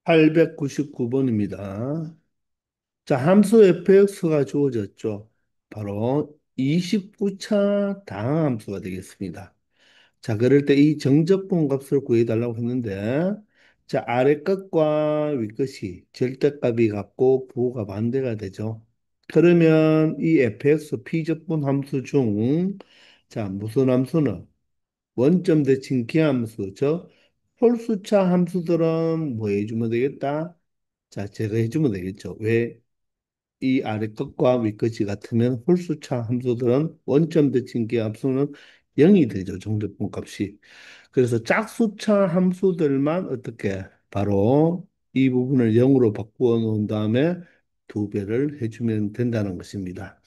899번입니다. 자, 함수 fx가 주어졌죠. 바로 29차 다항함수가 되겠습니다. 자, 그럴 때 이 정적분 값을 구해달라고 했는데, 자, 아래 끝과 윗 끝이 절대값이 같고 부호가 반대가 되죠. 그러면 이 fx p적분 함수 중, 자, 무슨 함수는 원점 대칭 기함수, 즉 홀수차 함수들은 뭐 해주면 되겠다? 자, 제가 해주면 되겠죠. 왜? 이 아래 끝과 윗 끝이 같으면 홀수차 함수들은 원점 대칭기 함수는 0이 되죠. 정적분 값이. 그래서 짝수차 함수들만 어떻게 바로 이 부분을 0으로 바꾸어 놓은 다음에 두 배를 해주면 된다는 것입니다.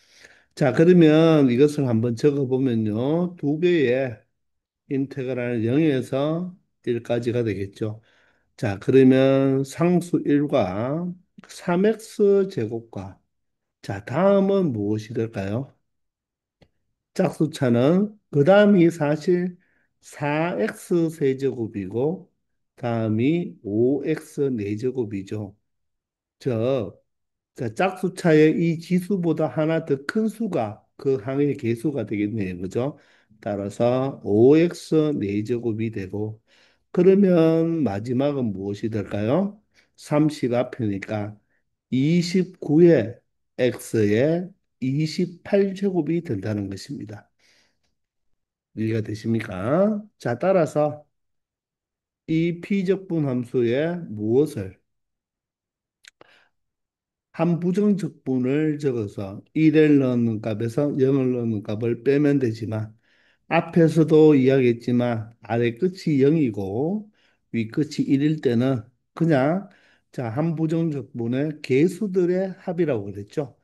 자, 그러면 이것을 한번 적어 보면요. 두 배의 인테그랄 0에서 1까지가 되겠죠. 자, 그러면 상수 1과 3x 제곱과 자, 다음은 무엇이 될까요? 짝수차는 그 다음이 사실 4x 세제곱이고 다음이 5x 4제곱이죠. 즉, 자, 짝수차의 이 지수보다 하나 더 큰 수가 그 항의 개수가 되겠네요. 그죠? 따라서 5x 4제곱이 되고 그러면 마지막은 무엇이 될까요? 30 앞이니까 29의 x의 28제곱이 된다는 것입니다. 이해가 되십니까? 자, 따라서 이 피적분 함수에 무엇을 한 부정적분을 적어서 1을 넣는 값에서 0을 넣는 값을 빼면 되지만 앞에서도 이야기했지만 아래 끝이 0이고 위 끝이 1일 때는 그냥 자, 한 부정적분의 개수들의 합이라고 그랬죠.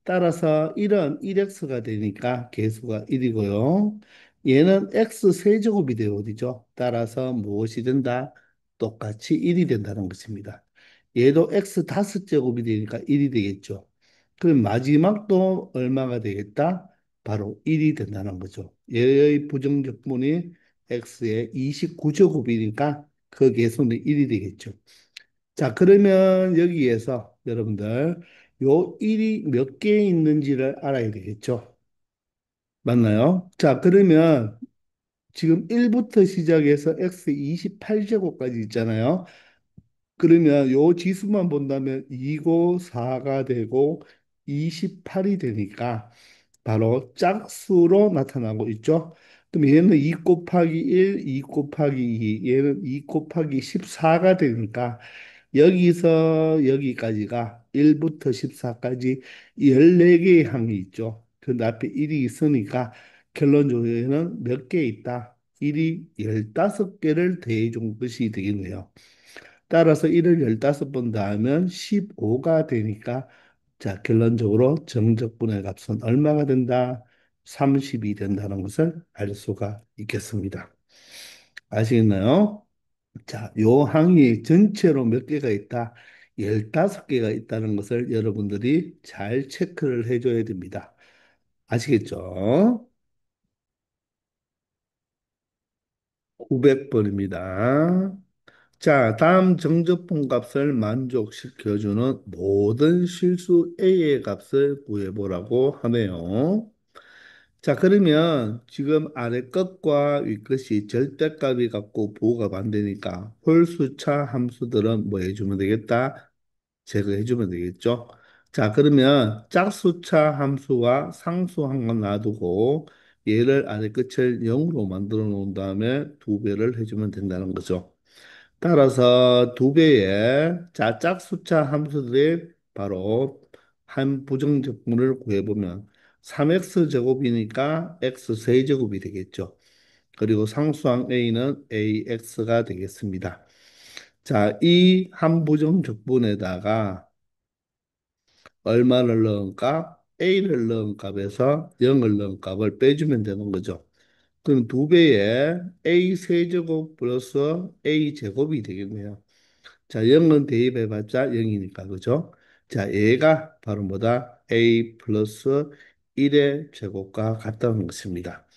따라서 1은 1x가 되니까 개수가 1이고요. 얘는 x 세제곱이 되어지죠. 따라서 무엇이 된다? 똑같이 1이 된다는 것입니다. 얘도 x 다섯 제곱이 되니까 1이 되겠죠. 그럼 마지막도 얼마가 되겠다? 바로 1이 된다는 거죠. 얘의 부정적분이 x의 29제곱이니까 그 개수는 1이 되겠죠. 자, 그러면 여기에서 여러분들 요 1이 몇 개 있는지를 알아야 되겠죠. 맞나요? 자, 그러면 지금 1부터 시작해서 x 28제곱까지 있잖아요. 그러면 요 지수만 본다면 2고 4가 되고 28이 되니까 바로 짝수로 나타나고 있죠. 그럼 얘는 2 곱하기 1, 2 곱하기 2, 얘는 2 곱하기 14가 되니까 여기서 여기까지가 1부터 14까지 14개의 항이 있죠. 그 앞에 1이 있으니까 결론적으로 얘는 몇 개 있다? 1이 15개를 더해준 것이 되겠네요. 따라서 1을 15번 더하면 15가 되니까 자, 결론적으로 정적분의 값은 얼마가 된다? 30이 된다는 것을 알 수가 있겠습니다. 아시겠나요? 자, 요 항이 전체로 몇 개가 있다? 15개가 있다는 것을 여러분들이 잘 체크를 해줘야 됩니다. 아시겠죠? 900번입니다. 자, 다음 정적분 값을 만족시켜주는 모든 실수 A의 값을 구해보라고 하네요. 자, 그러면 지금 아래 끝과 윗 끝이 절대값이 같고 부호가 반대니까 홀수차 함수들은 뭐 해주면 되겠다? 제거해주면 되겠죠? 자, 그러면 짝수차 함수와 상수항만 놔두고 얘를 아래 끝을 0으로 만들어 놓은 다음에 두 배를 해주면 된다는 거죠. 따라서 두 배의 자, 짝수차 함수들이 바로 한 부정적분을 구해보면 3x 제곱이니까 x 세제곱이 되겠죠. 그리고 상수항 a는 ax가 되겠습니다. 자, 이 한 부정적분에다가 얼마를 넣은 값? a를 넣은 값에서 0을 넣은 값을 빼주면 되는 거죠. 그럼 두 배의 a 세제곱 플러스 a 제곱이 되겠네요. 자, 0은 대입해봤자 0이니까, 그죠? 자, 얘가 바로 뭐다? a 플러스 1의 제곱과 같다는 것입니다.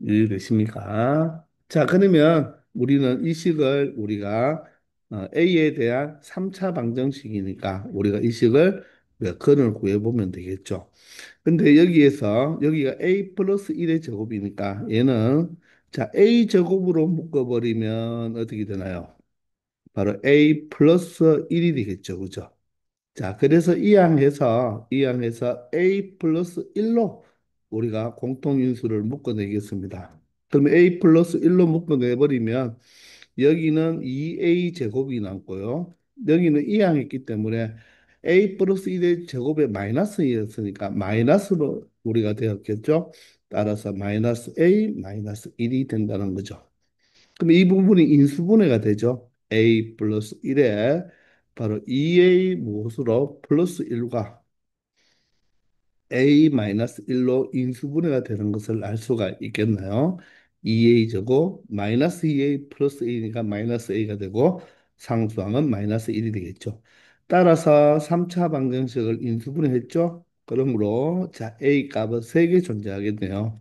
이해되십니까? 자, 그러면 우리는 이 식을 우리가 A에 대한 3차 방정식이니까 우리가 이 식을 몇 근을 구해보면 되겠죠. 근데 여기가 A 플러스 1의 제곱이니까 얘는 자, A 제곱으로 묶어버리면 어떻게 되나요? 바로 A 플러스 1이 되겠죠. 그죠? 자, 그래서 이항해서 A 플러스 1로 우리가 공통인수를 묶어내겠습니다. 그럼 A 플러스 1로 묶어내버리면 여기는 2A 제곱이 남고요. 여기는 이항했기 때문에 A 플러스 1의 제곱에 마이너스였으니까 마이너스로 우리가 되었겠죠. 따라서 마이너스 A 마이너스 1이 된다는 거죠. 그럼 이 부분이 인수분해가 되죠. A 플러스 1에 바로 2A 무엇으로 플러스 1과 A-1로 인수분해가 되는 것을 알 수가 있겠나요? 2A 제곱 마이너스 2A 플러스 A니까 마이너스 A가 되고 상수항은 마이너스 1이 되겠죠. 따라서 3차 방정식을 인수분해했죠. 그러므로 자 A 값은 3개 존재하겠네요.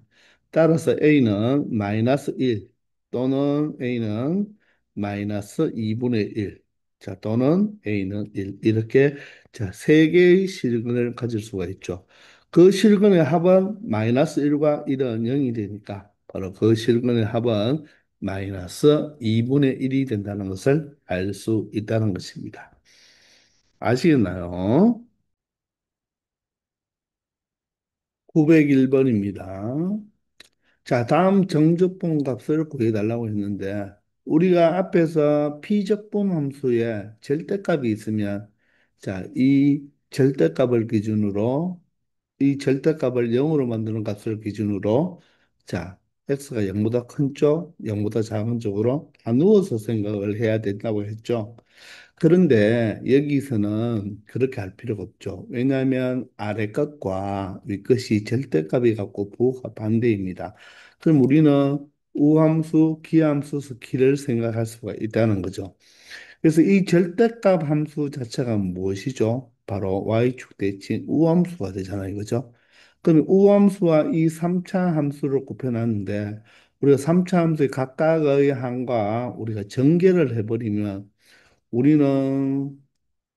따라서 A는 마이너스 1 또는 A는 마이너스 2분의 1. 자, 또는 A는 1. 이렇게 자, 세 개의 실근을 가질 수가 있죠. 그 실근의 합은 마이너스 1과 1은 0이 되니까 바로 그 실근의 합은 마이너스 2분의 1이 된다는 것을 알 수 있다는 것입니다. 아시겠나요? 901번입니다. 자, 다음 정적분 값을 구해달라고 했는데 우리가 앞에서 피적분 함수에 절대값이 있으면 자, 이 절대값을 기준으로 이 절대값을 0으로 만드는 값을 기준으로 자, x가 0보다 큰 쪽, 0보다 작은 쪽으로 나누어서 생각을 해야 된다고 했죠. 그런데 여기서는 그렇게 할 필요가 없죠. 왜냐하면 아래 것과 위 것이 절대값이 갖고 부호가 반대입니다. 그럼 우리는 우함수, 기함수, 스키를 생각할 수가 있다는 거죠. 그래서 이 절대값 함수 자체가 무엇이죠? 바로 y축 대칭 우함수가 되잖아요. 그죠? 그럼 우함수와 이 3차 함수를 곱해놨는데 우리가 3차 함수의 각각의 항과 우리가 전개를 해버리면 우리는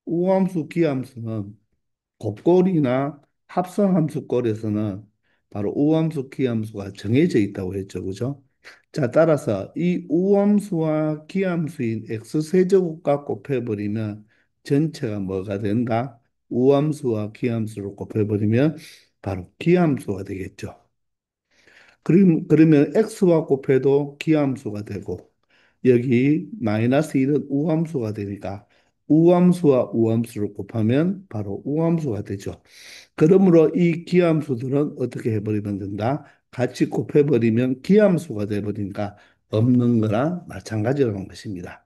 우함수, 기함수는 곱골이나 합성함수꼴에서는 바로 우함수, 기함수가 정해져 있다고 했죠. 그죠? 자, 따라서 이 우함수와 기함수인 x세제곱과 곱해버리면 전체가 뭐가 된다? 우함수와 기함수를 곱해버리면 바로 기함수가 되겠죠. 그러면 x와 곱해도 기함수가 되고 여기 마이너스 1은 우함수가 되니까 우함수와 우함수를 곱하면 바로 우함수가 되죠. 그러므로 이 기함수들은 어떻게 해버리면 된다? 같이 곱해버리면 기함수가 돼버리니까 없는 거랑 마찬가지라는 것입니다.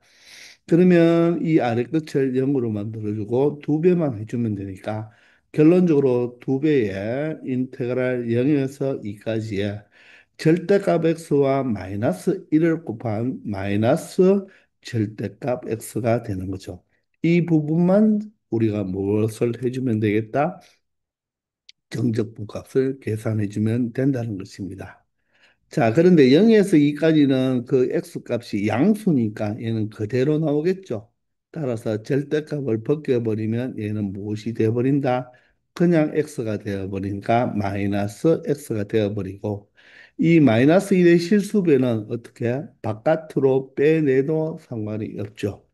그러면 이 아래 끝을 0으로 만들어주고 두 배만 해주면 되니까 결론적으로 두 배의 인테그랄 0에서 2까지의 절대값 x와 마이너스 1을 곱한 마이너스 절대값 x가 되는 거죠. 이 부분만 우리가 무엇을 해주면 되겠다? 정적분값을 계산해주면 된다는 것입니다. 자, 그런데 0에서 2까지는 그 x 값이 양수니까 얘는 그대로 나오겠죠. 따라서 절대값을 벗겨버리면 얘는 무엇이 되어버린다? 그냥 x가 되어버리니까 마이너스 x가 되어버리고 이 마이너스 1의 실수배는 어떻게 바깥으로 빼내도 상관이 없죠.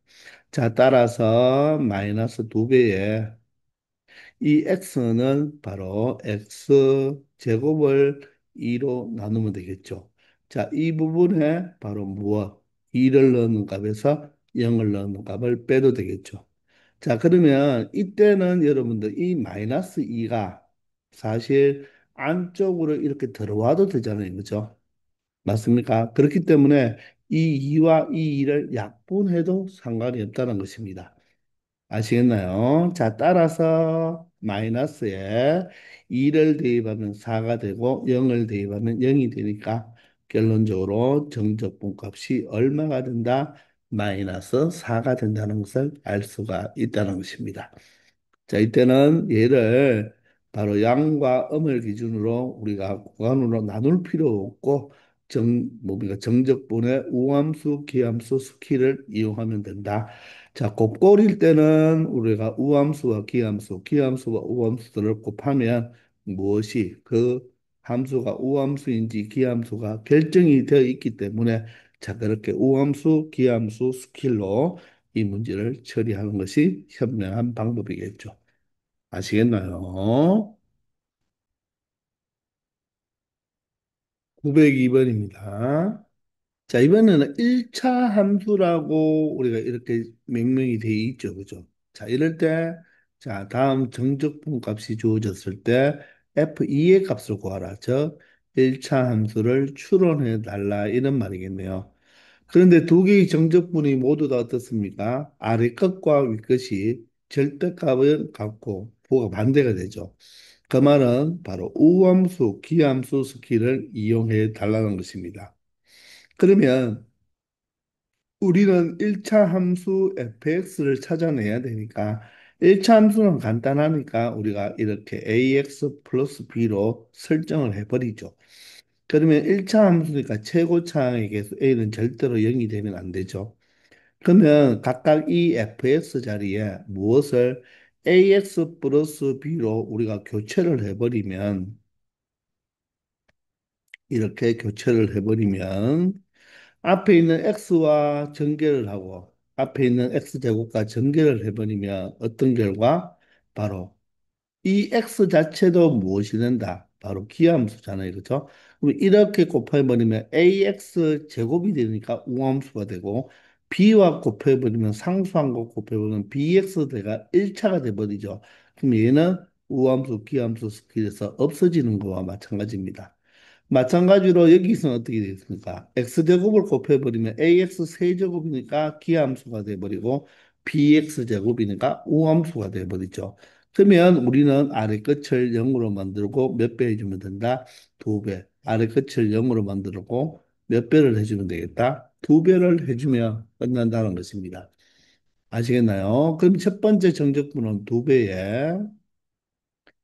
자, 따라서 마이너스 2배에 이 x는 바로 x 제곱을 2로 나누면 되겠죠. 자, 이 부분에 바로 무엇? 2를 넣는 값에서 0을 넣는 값을 빼도 되겠죠. 자, 그러면 이때는 여러분들 이 마이너스 2가 사실 안쪽으로 이렇게 들어와도 되잖아요. 그죠? 맞습니까? 그렇기 때문에 이 2와 이 2를 약분해도 상관이 없다는 것입니다. 아시겠나요? 자, 따라서 마이너스에 2를 대입하면 4가 되고 0을 대입하면 0이 되니까 결론적으로 정적분값이 얼마가 된다? 마이너스 4가 된다는 것을 알 수가 있다는 것입니다. 자, 이때는 얘를 바로 양과 음을 기준으로 우리가 구간으로 나눌 필요 없고 뭡니까? 정적분의 우함수, 기함수, 스키를 이용하면 된다. 자, 곱꼴일 때는 우리가 우함수와 기함수, 기함수와 우함수들을 곱하면 무엇이 그 함수가 우함수인지 기함수가 결정이 되어 있기 때문에 자, 그렇게 우함수, 기함수, 스킬로 이 문제를 처리하는 것이 현명한 방법이겠죠. 아시겠나요? 902번입니다. 자, 이번에는 1차 함수라고 우리가 이렇게 명명이 되어 있죠. 그죠? 자, 이럴 때, 자, 다음 정적분 값이 주어졌을 때 f2의 값을 구하라. 즉, 1차 함수를 추론해 달라. 이런 말이겠네요. 그런데 두 개의 정적분이 모두 다 어떻습니까? 아래 끝과 위 끝이 절대값은 같고 부호가 반대가 되죠. 그 말은 바로 우함수, 기함수 스킬을 이용해 달라는 것입니다. 그러면 우리는 1차 함수 fx를 찾아내야 되니까 1차 함수는 간단하니까 우리가 이렇게 ax 플러스 b로 설정을 해버리죠. 그러면 1차 함수니까 최고차항에게서 a는 절대로 0이 되면 안 되죠. 그러면 각각 이 fx 자리에 무엇을 ax 플러스 b로 우리가 교체를 해버리면 이렇게 교체를 해버리면 앞에 있는 x와 전개를 하고 앞에 있는 x제곱과 전개를 해버리면 어떤 결과? 바로 이 x 자체도 무엇이 된다? 바로 기하함수잖아요. 그렇죠? 그럼 이렇게 곱해버리면 ax 제곱이 되니까 우함수가 되고 b와 곱해버리면 상수한 거 곱해버리면 bx가 1차가 돼버리죠. 그럼 얘는 우함수, 기하함수 스킬에서 없어지는 거와 마찬가지입니다. 마찬가지로 여기서는 어떻게 되겠습니까? x제곱을 곱해버리면 ax 세제곱이니까 기함수가 돼버리고 bx제곱이니까 우함수가 돼버리죠. 그러면 우리는 아래 끝을 0으로 만들고 몇 배 해주면 된다? 2배. 아래 끝을 0으로 만들고 몇 배를 해주면 되겠다? 2배를 해주면 끝난다는 것입니다. 아시겠나요? 그럼 첫 번째 정적분은 2배에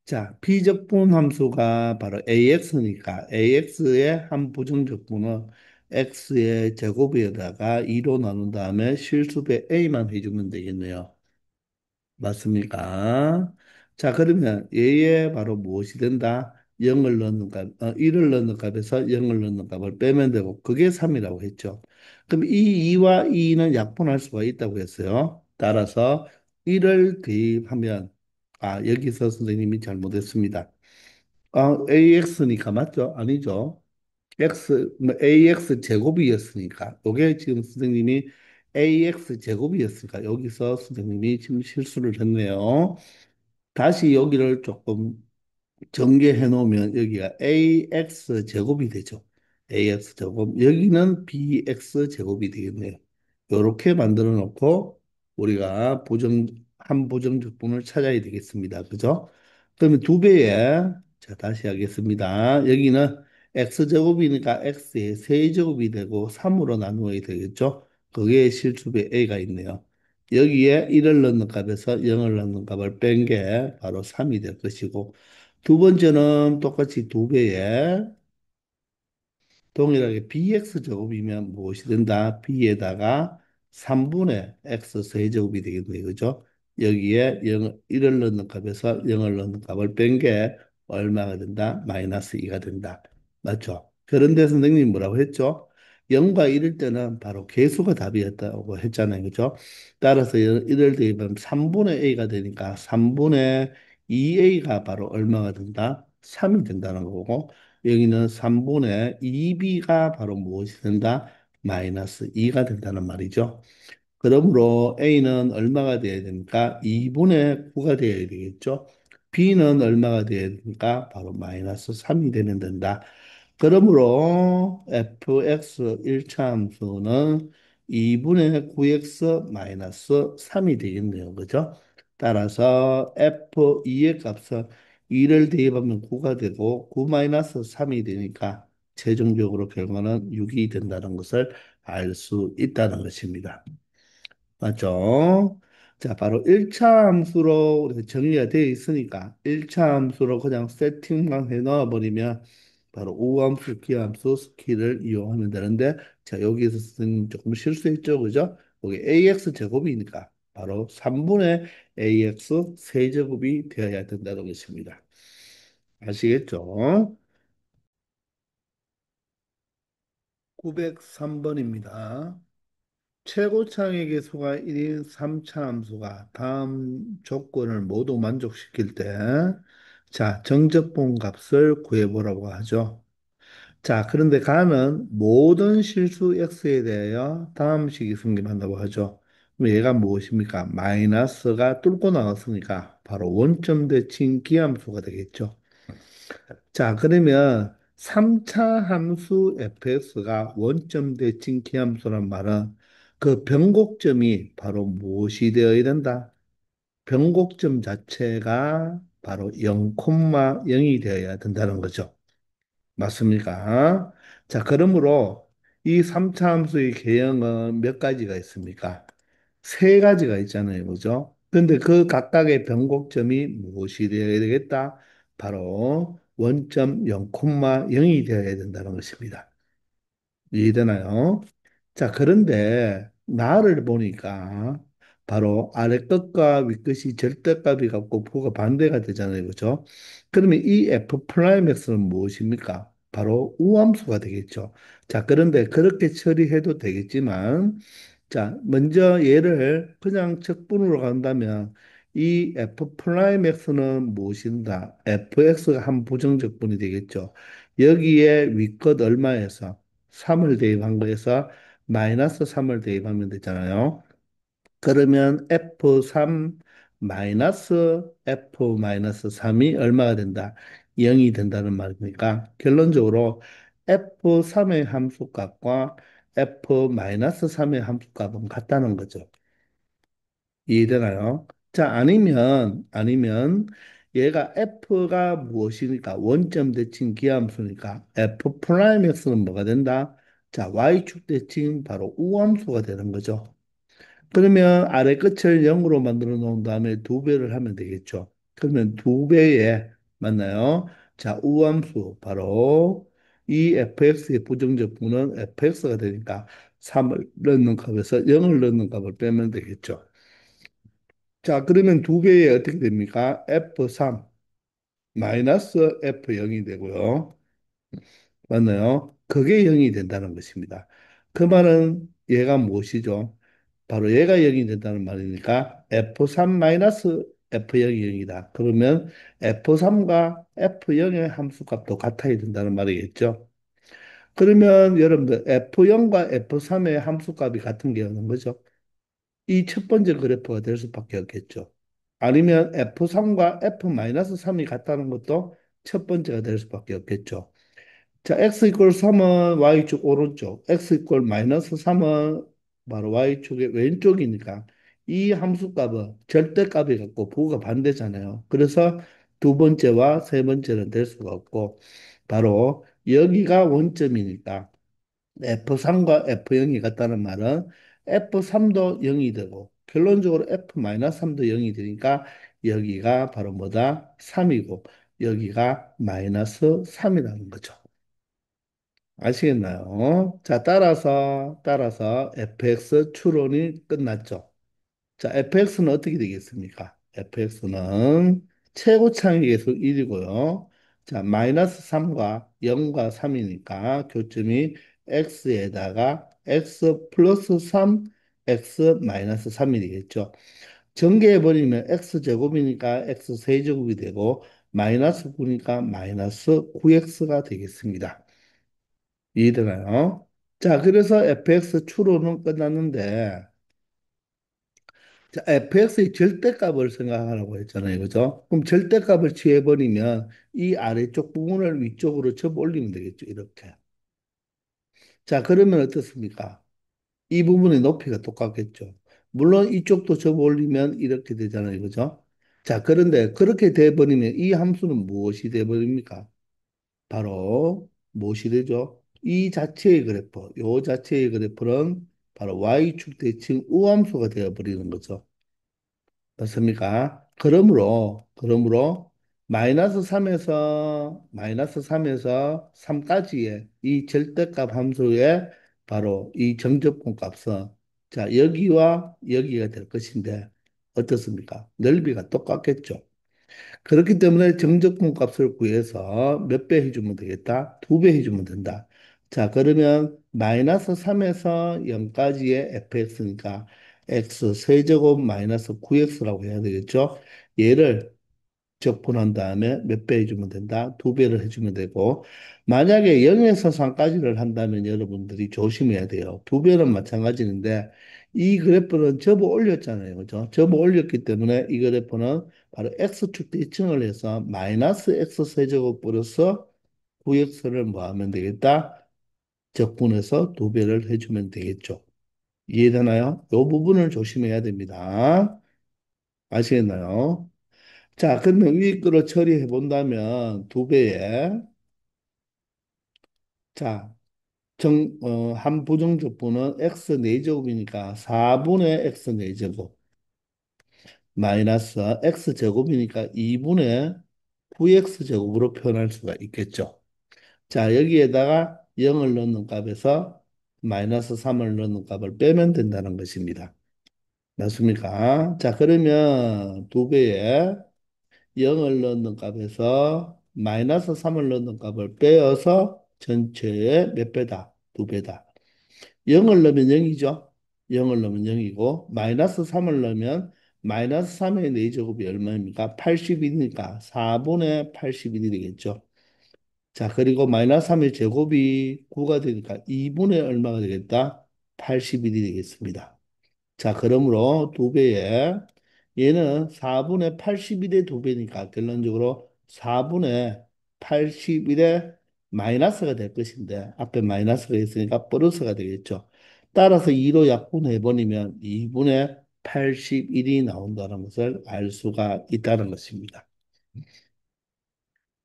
자, 비적분 함수가 바로 AX니까 AX의 한 부정적분은 X의 제곱에다가 2로 나눈 다음에 실수배 A만 해주면 되겠네요. 맞습니까? 자, 그러면 얘의 바로 무엇이 된다? 0을 넣는 값, 1을 넣는 값에서 0을 넣는 값을 빼면 되고, 그게 3이라고 했죠. 그럼 이 2와 2는 약분할 수가 있다고 했어요. 따라서 1을 대입하면, 아, 여기서 선생님이 잘못했습니다. AX니까 맞죠? 아니죠? AX 제곱이었으니까. 이게 지금 선생님이 AX 제곱이었으니까 여기서 선생님이 지금 실수를 했네요. 다시 여기를 조금 전개해 놓으면 여기가 ax 제곱이 되죠. ax 제곱. 여기는 bx 제곱이 되겠네요. 이렇게 만들어 놓고 우리가 한 부정적분을 찾아야 되겠습니다. 그죠? 그러면 두 배에 자 다시 하겠습니다. 여기는 x 제곱이니까 x의 세제곱이 되고 3으로 나누어야 되겠죠? 거기에 실수배 a가 있네요. 여기에 1을 넣는 값에서 0을 넣는 값을 뺀 게 바로 3이 될 것이고 두 번째는 똑같이 두 배에 동일하게 bx 제곱이면 무엇이 된다? b에다가 3분의 x 세제곱이 되겠네요. 그죠? 여기에 0, 1을 넣는 값에서 0을 넣는 값을 뺀 게 얼마가 된다? 마이너스 2가 된다. 맞죠? 그런데 선생님이 뭐라고 했죠? 0과 1일 때는 바로 개수가 답이었다고 했잖아요. 그죠? 따라서 1을 대입하면 3분의 a가 되니까 3분의 2a가 바로 얼마가 된다? 3이 된다는 거고 여기는 3분의 2b가 바로 무엇이 된다? 마이너스 2가 된다는 말이죠. 그러므로 A는 얼마가 돼야 됩니까? 2분의 9가 돼야 되겠죠. B는 얼마가 돼야 됩니까? 바로 마이너스 3이 되면 된다. 그러므로 fx 1차 함수는 2분의 9x 마이너스 3이 되겠네요. 그죠? 따라서 f2의 값은 2를 대입하면 9가 되고 9 마이너스 3이 되니까 최종적으로 결과는 6이 된다는 것을 알 수 있다는 것입니다. 맞죠? 자, 바로 1차 함수로 우리가 정리가 되어 있으니까 1차 함수로 그냥 세팅만 해 넣어 버리면 바로 우함수, 기함수, 스키를 이용하면 되는데, 자, 여기에서 선생님 조금 실수했죠, 그죠? 여기 ax 제곱이니까 바로 3분의 ax 세제곱이 되어야 된다는 것입니다. 아시겠죠? 903번입니다. 최고창의 계수가 1인 3차 함수가 다음 조건을 모두 만족시킬 때, 자, 정적분 값을 구해보라고 하죠. 자, 그런데 가는 모든 실수 x에 대하여 다음 식이 성립한다고 하죠. 그럼 얘가 무엇입니까? 마이너스가 뚫고 나왔으니까 바로 원점 대칭 기함수가 되겠죠. 자, 그러면 3차 함수 fx가 원점 대칭 기함수란 말은 그 변곡점이 바로 무엇이 되어야 된다? 변곡점 자체가 바로 0,0이 되어야 된다는 거죠. 맞습니까? 자, 그러므로 이 3차 함수의 개형은 몇 가지가 있습니까? 세 가지가 있잖아요. 그죠? 근데 그 각각의 변곡점이 무엇이 되어야 되겠다? 바로 원점 0,0이 되어야 된다는 것입니다. 이해되나요? 자, 그런데 나를 보니까 바로 아래 끝과 윗 끝이 절대값이 같고 부가 반대가 되잖아요. 그죠? 그러면 이 f 프라임 x는 무엇입니까? 바로 우함수가 되겠죠. 자, 그런데 그렇게 처리해도 되겠지만, 자, 먼저 얘를 그냥 적분으로 간다면 이 f 프라임 x는 무엇인가? fx가 한 부정적분이 되겠죠. 여기에 윗끝 얼마에서 3을 대입한 거에서 마이너스 3을 대입하면 되잖아요. 그러면 F3 마이너스 F 마이너스 3이 얼마가 된다? 0이 된다는 말이니까 결론적으로 F3의 함수값과 F 마이너스 3의 함수값은 같다는 거죠. 이해되나요? 자, 아니면 얘가 F가 무엇이니까 원점 대칭 기함수니까 F 프라임 X는 뭐가 된다? 자, Y축 대칭 바로 우함수가 되는 거죠. 그러면 아래 끝을 0으로 만들어 놓은 다음에 두 배를 하면 되겠죠. 그러면 두 배에 맞나요? 자, 우함수 바로 이 fx의 부정적분은 fx가 되니까 3을 넣는 값에서 0을 넣는 값을 빼면 되겠죠. 자, 그러면 두 배에 어떻게 됩니까? F3 마이너스 F0이 되고요. 맞나요? 그게 0이 된다는 것입니다. 그 말은 얘가 무엇이죠? 바로 얘가 0이 된다는 말이니까 F3 마이너스 F0이 0이다. 그러면 F3과 F0의 함수값도 같아야 된다는 말이겠죠. 그러면 여러분들 F0과 F3의 함수값이 같은 게 어느 거죠? 이 첫 번째 그래프가 될 수밖에 없겠죠. 아니면 F3과 F-3이 같다는 것도 첫 번째가 될 수밖에 없겠죠. 자, x 이퀄 3은 y축 오른쪽, x 이퀄 마이너스 3은 바로 y축의 왼쪽이니까 이 함수값은 절대값이 같고 부호가 반대잖아요. 그래서 두 번째와 세 번째는 될 수가 없고 바로 여기가 원점이니까 F3과 F0이 같다는 말은 F3도 0이 되고 결론적으로 F-3도 0이 되니까 여기가 바로 뭐다? 3이고 여기가 마이너스 3이라는 거죠. 아시겠나요? 자, 따라서 fx 추론이 끝났죠. 자, fx는 어떻게 되겠습니까? fx는 최고차의 계수 1이고요. 자, 마이너스 3과 0과 3이니까 교점이 x에다가 x 플러스 3, x 마이너스 3이 되겠죠. 전개해버리면 x제곱이니까 x 세제곱이 되고 마이너스 9니까 마이너스 9x가 되겠습니다. 이해되나요? 자, 그래서 fx 추론은 끝났는데, 자, fx의 절대값을 생각하라고 했잖아요. 그죠? 그럼 절대값을 취해버리면 이 아래쪽 부분을 위쪽으로 접어 올리면 되겠죠. 이렇게. 자, 그러면 어떻습니까? 이 부분의 높이가 똑같겠죠. 물론 이쪽도 접어 올리면 이렇게 되잖아요. 그죠? 자, 그런데 그렇게 돼버리면 이 함수는 무엇이 돼버립니까? 바로 무엇이 되죠? 이 자체의 그래프, 요 자체의 그래프는 바로 y축 대칭 우함수가 되어버리는 거죠. 맞습니까? 그러므로 마이너스 3에서 3까지의 절대값 함수의 바로 이 정적분 값은 자, 여기와 여기가 될 것인데 어떻습니까? 넓이가 똑같겠죠. 그렇기 때문에 정적분 값을 구해서 몇 배 해주면 되겠다? 2배 해주면 된다. 자, 그러면 마이너스 3에서 0까지의 fx니까 x 세제곱 마이너스 9x라고 해야 되겠죠? 얘를 적분한 다음에 몇 배 해주면 된다? 2배를 해주면 되고, 만약에 0에서 3까지를 한다면 여러분들이 조심해야 돼요. 2배는 마찬가지인데, 이 그래프는 접어 올렸잖아요. 그죠? 접어 올렸기 때문에 이 그래프는 바로 x축 대칭을 해서 마이너스 x 세제곱 플러스 9x를 뭐 하면 되겠다? 적분해서 2배를 해주면 되겠죠. 이해되나요? 이 부분을 조심해야 됩니다. 아시겠나요? 자, 그러면 위에 거로 처리해 본다면 2배에 자, 한 부정적분은 x 4제곱이니까 4분의 x 4제곱 마이너스 x 제곱이니까 2분의 9x 제곱으로 표현할 수가 있겠죠. 자, 여기에다가 0을 넣는 값에서 마이너스 3을 넣는 값을 빼면 된다는 것입니다. 맞습니까? 자, 그러면 2배에 0을 넣는 값에서 마이너스 3을 넣는 값을 빼어서 전체의 몇 배다? 2배다. 0을 넣으면 0이죠. 0을 넣으면 0이고 마이너스 3을 넣으면 마이너스 3의 4제곱이 얼마입니까? 81이니까 4분의 81이 되겠죠. 자, 그리고 마이너스 3의 제곱이 9가 되니까 2분의 얼마가 되겠다? 81이 되겠습니다. 자, 그러므로 2배에 얘는 4분의 81의 2배니까 결론적으로 4분의 81의 마이너스가 될 것인데 앞에 마이너스가 있으니까 플러스가 되겠죠. 따라서 2로 약분해버리면 2분의 81이 나온다는 것을 알 수가 있다는 것입니다.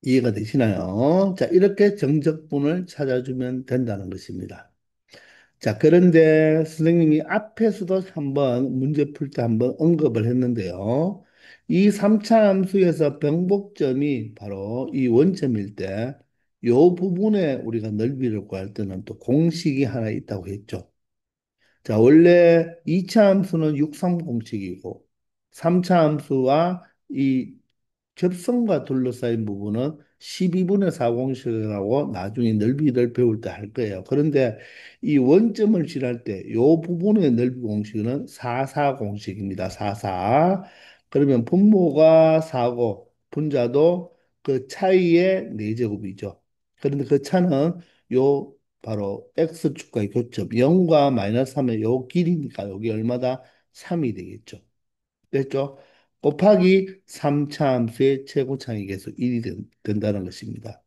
이해가 되시나요? 자, 이렇게 정적분을 찾아주면 된다는 것입니다. 자, 그런데 선생님이 앞에서도 한번 문제 풀 때 한번 언급을 했는데요. 이 3차 함수에서 병복점이 바로 이 원점일 때, 요 부분에 우리가 넓이를 구할 때는 또 공식이 하나 있다고 했죠. 자, 원래 2차 함수는 육삼 공식이고, 3차 함수와 이 접선과 둘러싸인 부분은 12분의 4공식이라고 나중에 넓이를 배울 때 할 거예요. 그런데 이 원점을 칠할 때 이 부분의 넓이 공식은 44공식입니다. 44. 그러면 분모가 4고 분자도 그 차이의 4제곱이죠. 그런데 그 차는 요 바로 x축과의 교점 0과 마이너스 3의 요 길이니까 여기 얼마다? 3이 되겠죠. 됐죠? 곱하기 3차 함수의 최고차이 계수 1이 된다는 것입니다.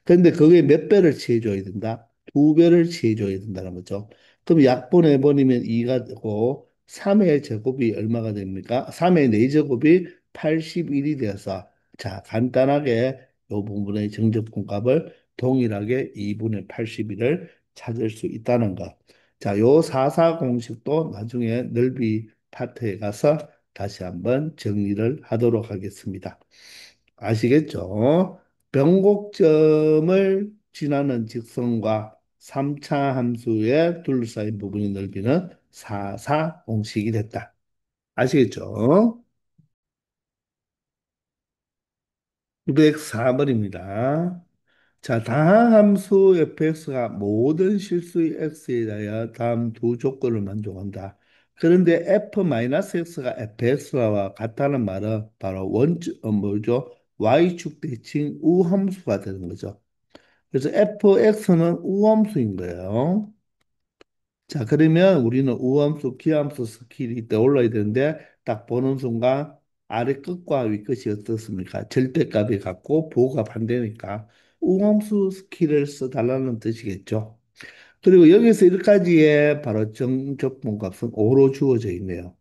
그런데 그게 몇 배를 취해줘야 된다? 2배를 취해줘야 된다는 거죠. 그럼 약분해버리면 2가 되고 3의 제곱이 얼마가 됩니까? 3의 4제곱이 81이 되어서 자 간단하게 이 부분의 정적분값을 동일하게 2분의 81을 찾을 수 있다는 것. 자, 요 4사 공식도 나중에 넓이 파트에 가서 다시 한번 정리를 하도록 하겠습니다. 아시겠죠? 변곡점을 지나는 직선과 3차 함수의 둘러싸인 부분의 넓이는 4사 공식이 됐다. 아시겠죠? 904번입니다. 자, 다항함수 fx가 모든 실수의 x에 대하여 다음 두 조건을 만족한다. 그런데 f-x가 fx와 같다는 말은 바로 뭐죠? y축 대칭 우함수가 되는 거죠. 그래서 fx는 우함수인 거예요. 자, 그러면 우리는 우함수, 기함수 스킬이 떠올라야 되는데 딱 보는 순간 아래 끝과 위 끝이 어떻습니까? 절대값이 같고 부호가 반대니까 우함수 스킬을 써달라는 뜻이겠죠. 그리고 여기서 여기까지의 바로 정적분값은 5로 주어져 있네요.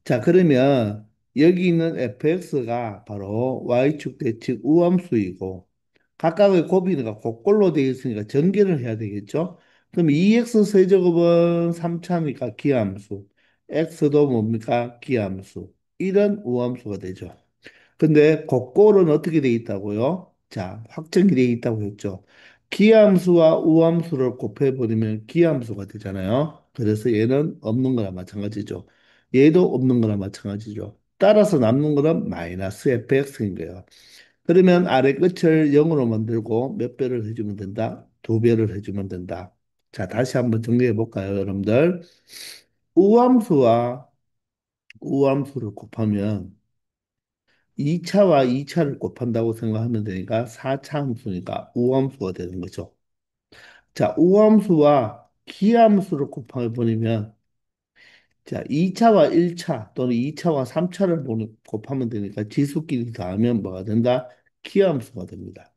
자, 그러면 여기 있는 fx가 바로 y축 대칭 우함수이고 각각의 곱이니까 곡꼴로 되어 있으니까 전개를 해야 되겠죠? 그럼 2x 세제곱은 3차니까 기함수, x도 뭡니까? 기함수. 이런 우함수가 되죠. 근데 곡골은 어떻게 돼 있다고요? 자, 확정이 돼 있다고 했죠. 기함수와 우함수를 곱해버리면 기함수가 되잖아요. 그래서 얘는 없는 거나 마찬가지죠. 얘도 없는 거나 마찬가지죠. 따라서 남는 거는 마이너스 fx인 거예요. 그러면 아래 끝을 0으로 만들고 몇 배를 해주면 된다? 두 배를 해주면 된다. 자, 다시 한번 정리해 볼까요, 여러분들? 우함수와 우함수를 곱하면 2차와 2차를 곱한다고 생각하면 되니까 4차 함수니까 우함수가 되는 거죠. 자, 우함수와 기함수를 곱해버리면 자, 2차와 1차 또는 2차와 3차를 곱하면 되니까 지수끼리 더하면 뭐가 된다? 기함수가 됩니다.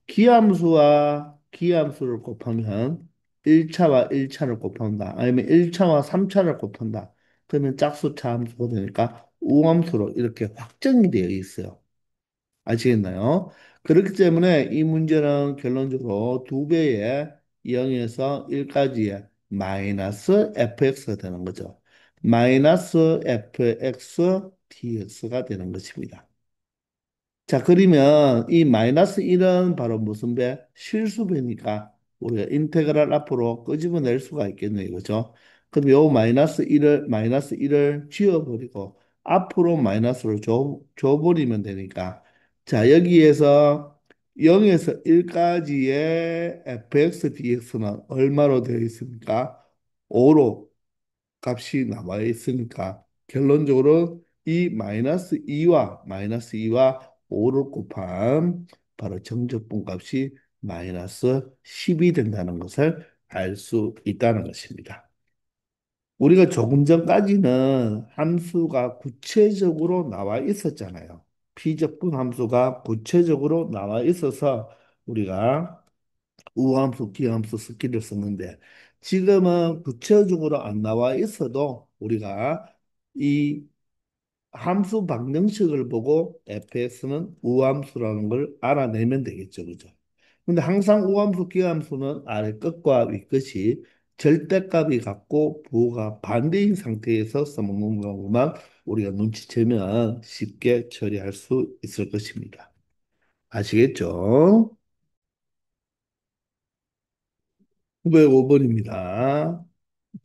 기함수와 기함수를 곱하면 1차와 1차를 곱한다. 아니면 1차와 3차를 곱한다. 그러면 짝수차 함수가 되니까 우함수로 이렇게 확정이 되어 있어요. 아시겠나요? 그렇기 때문에 이 문제는 결론적으로 두 배의 0에서 1까지의 마이너스 fx가 되는 거죠. 마이너스 fx dx가 되는 것입니다. 자, 그러면 이 마이너스 1은 바로 무슨 배? 실수배니까 우리가 인테그랄 앞으로 끄집어낼 수가 있겠네요. 그죠? 그럼 요 마이너스 1을 지워버리고 앞으로 마이너스를 줘버리면 되니까. 자, 여기에서 0에서 1까지의 fx, dx는 얼마로 되어 있습니까? 5로 값이 나와 있으니까 결론적으로 이 마이너스 2와 5를 곱한 바로 정적분 값이 마이너스 10이 된다는 것을 알 수 있다는 것입니다. 우리가 조금 전까지는 함수가 구체적으로 나와 있었잖아요. 피적분 함수가 구체적으로 나와 있어서 우리가 우함수, 기함수, 스키를 썼는데 지금은 구체적으로 안 나와 있어도 우리가 이 함수 방정식을 보고 fx는 우함수라는 걸 알아내면 되겠죠. 그죠? 근데 항상 우함수, 기함수는 아래 끝과 위 끝이 절대값이 같고 부호가 반대인 상태에서 써먹는 경우만 우리가 눈치채면 쉽게 처리할 수 있을 것입니다. 아시겠죠? 905번입니다.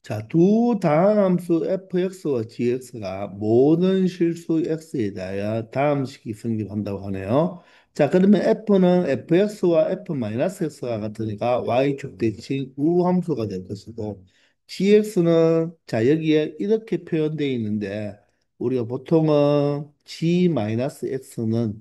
자, 두 다함수 fx와 gx가 모든 실수 x에 대하여 다음식이 성립한다고 하네요. 자, 그러면 f는 fx와 f-x가 같으니까 y축 대칭 우함수가 될 것이고 gx는 자, 여기에 이렇게 표현되어 있는데 우리가 보통은 g-x는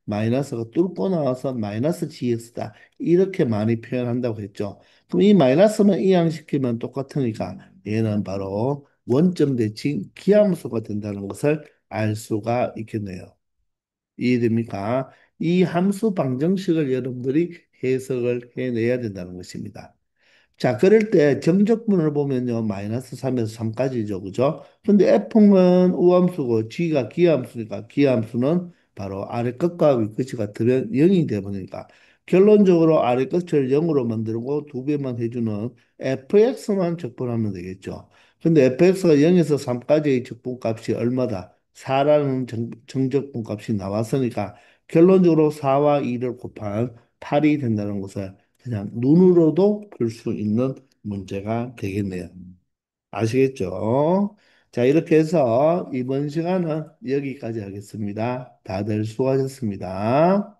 마이너스가 뚫고 나와서 마이너스 GX다. 이렇게 많이 표현한다고 했죠. 그럼 이 마이너스만 이항시키면 똑같으니까 얘는 바로 원점 대칭 기함수가 된다는 것을 알 수가 있겠네요. 이해됩니까? 이 함수 방정식을 여러분들이 해석을 해내야 된다는 것입니다. 자, 그럴 때 정적분을 보면요, 마이너스 3에서 3까지죠, 그죠? 근데 F는 우함수고 G가 기함수니까 기함수는 바로 아래 끝과 위 끝이 같으면 0이 되버리니까 결론적으로 아래 끝을 0으로 만들고 두 배만 해주는 fx만 적분하면 되겠죠. 근데 fx가 0에서 3까지의 적분값이 얼마다? 4라는 정적분값이 나왔으니까 결론적으로 4와 2를 곱한 8이 된다는 것을 그냥 눈으로도 볼 수 있는 문제가 되겠네요. 아시겠죠? 자, 이렇게 해서 이번 시간은 여기까지 하겠습니다. 다들 수고하셨습니다.